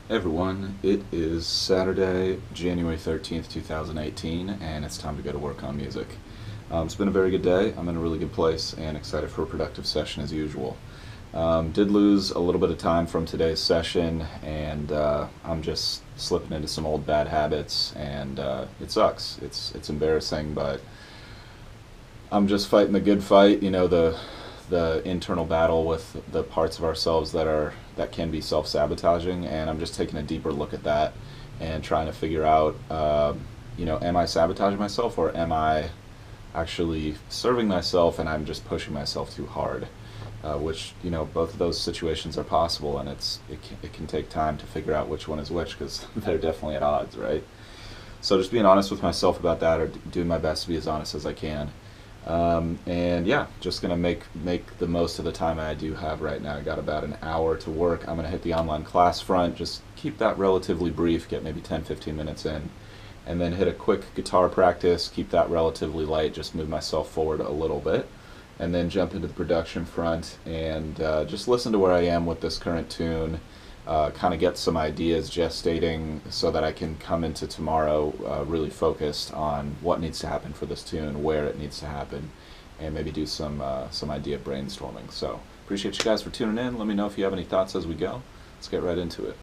Hey everyone, it is Saturday, January 13th, 2018, and it's time to go to work on music. It's been a very good day. I'm in a really good place and excited for a productive session as usual. Did lose a little bit of time from today's session, and I'm just slipping into some old bad habits, and it sucks. It's embarrassing, but I'm just fighting the good fight. The internal battle with the parts of ourselves that can be self-sabotaging, and I'm just taking a deeper look at that and trying to figure out, am I sabotaging myself, or am I actually serving myself and I'm just pushing myself too hard? Which, both of those situations are possible, and it can take time to figure out which one is which, because they're definitely at odds, right? So just being honest with myself about that, or doing my best to be as honest as I can. And yeah, just gonna make the most of the time I do have right now. I got about an hour to work. I'm gonna hit the online class front, just keep that relatively brief, get maybe 10-15 minutes in, and then hit a quick guitar practice, keep that relatively light, just move myself forward a little bit, and then jump into the production front and just listen to where I am with this current tune, kind of get some ideas gestating so that I can come into tomorrow really focused on what needs to happen for this tune, where it needs to happen, and maybe do some idea brainstorming. So appreciate you guys for tuning in. Let me know if you have any thoughts as we go. Let's get right into it.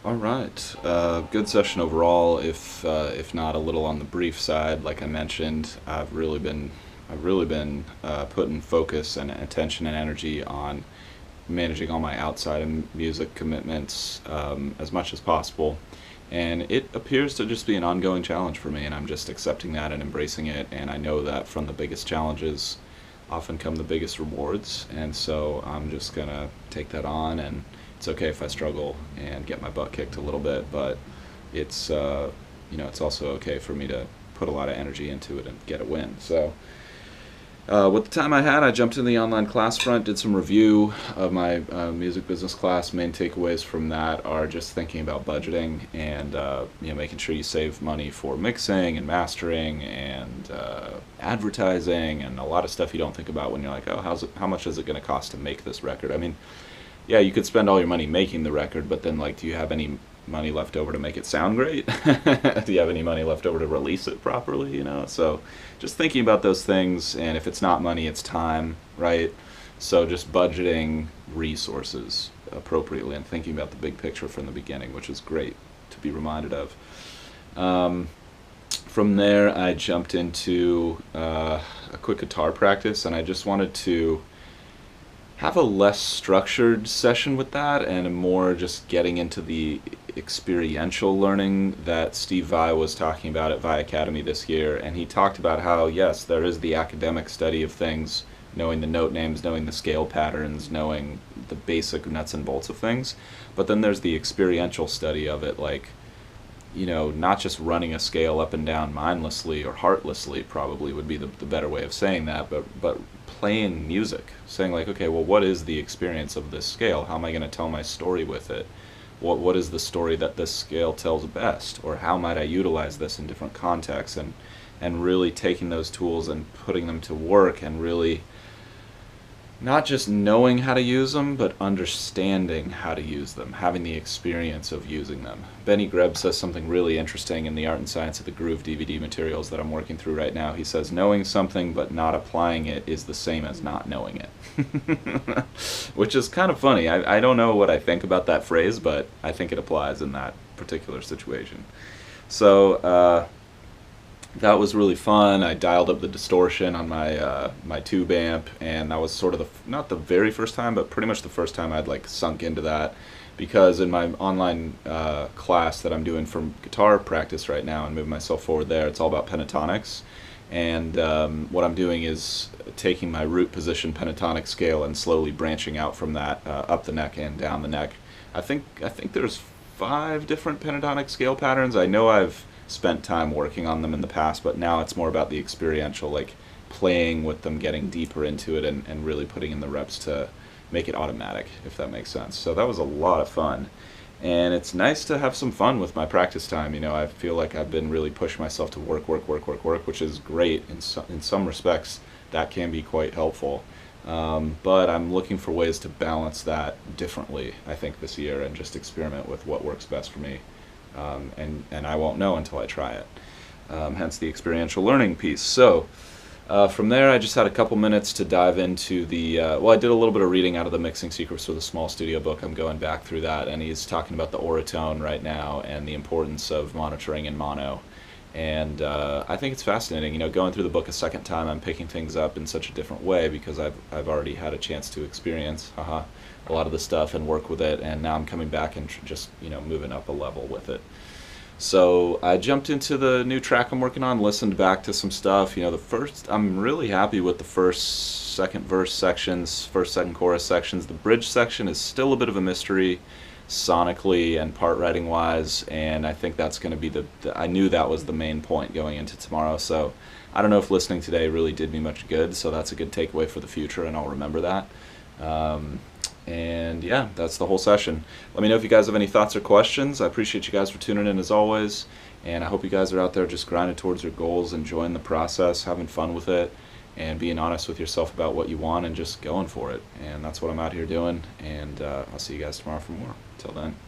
All right, good session overall. If not a little on the brief side, like I mentioned, I've really been putting focus and attention and energy on managing all my outside and music commitments as much as possible, and it appears to just be an ongoing challenge for me. And I'm just accepting that and embracing it. And I know that from the biggest challenges often come the biggest rewards, and so I'm just gonna take that on, and it's okay if I struggle and get my butt kicked a little bit, but it's it's also okay for me to put a lot of energy into it and get a win. So with the time I had, I jumped in the online class front, did some review of my music business class. Main takeaways from that are just thinking about budgeting and making sure you save money for mixing and mastering and advertising, and a lot of stuff you don't think about when you're like, oh, how much is it going to cost to make this record? I mean, yeah, you could spend all your money making the record, but then, like, do you have any money left over to make it sound great? Do you have any money left over to release it properly? So just thinking about those things, and if it's not money, it's time, right? So just budgeting resources appropriately and thinking about the big picture from the beginning, which is great to be reminded of. From there, I jumped into a quick guitar practice, and I just wanted to have a less structured session with that, and a more just getting into the experiential learning that Steve Vai was talking about at Vai Academy this year. And he talked about how, yes, there is the academic study of things, knowing the note names, knowing the scale patterns, knowing the basic nuts and bolts of things, but then there's the experiential study of it, like, not just running a scale up and down mindlessly or heartlessly, probably would be the better way of saying that, but playing music, saying like, okay, well, what is the experience of this scale? How am I going to tell my story with it? What is the story that this scale tells best? Or how might I utilize this in different contexts? And really taking those tools and putting them to work, and really not just knowing how to use them, but understanding how to use them, having the experience of using them. Benny Greb says something really interesting in the Art and Science of the Groove DVD materials that I'm working through right now. He says, knowing something but not applying it is the same as not knowing it. Which is kind of funny. I don't know what I think about that phrase, but I think it applies in that particular situation. So that was really fun. I dialed up the distortion on my tube amp, and that was sort of not the very first time, but pretty much the first time I'd like sunk into that, because in my online class that I'm doing for guitar practice right now and moving myself forward there, it's all about pentatonics, and what I'm doing is taking my root position pentatonic scale and slowly branching out from that up the neck and down the neck. I think there's 5 different pentatonic scale patterns. I know I've spent time working on them in the past, but now it's more about the experiential, like playing with them, getting deeper into it, and really putting in the reps to make it automatic, if that makes sense. So that was a lot of fun. And it's nice to have some fun with my practice time. You know, I feel like I've been really pushing myself to work, work, work, work, work, which is great. In some respects, that can be quite helpful. But I'm looking for ways to balance that differently, I think, this year, and just experiment with what works best for me. And I won't know until I try it. Hence the experiential learning piece. So from there, I just had a couple minutes to dive into well, I did a little bit of reading out of the Mixing Secrets for the Small Studio book. I'm going back through that, and he's talking about the Auratone right now and the importance of monitoring in mono. And I think it's fascinating. You know, going through the book a second time, I'm picking things up in such a different way because I've already had a chance to experience a lot of the stuff and work with it, and now I'm coming back and just, you know, moving up a level with it. So I jumped into the new track I'm working on, listened back to some stuff. You know, I'm really happy with the first, second verse sections, first, second chorus sections. The bridge section is still a bit of a mystery sonically and part writing wise, and I think that's going to be I knew that was the main point going into tomorrow. So I don't know if listening today really did me much good, so that's a good takeaway for the future, and I'll remember that. And yeah, that's the whole session. Let me know if you guys have any thoughts or questions. I appreciate you guys for tuning in as always, and I hope you guys are out there just grinding towards your goals, enjoying the process, having fun with it, and being honest with yourself about what you want and just going for it. And that's what I'm out here doing, and I'll see you guys tomorrow for more. Till then.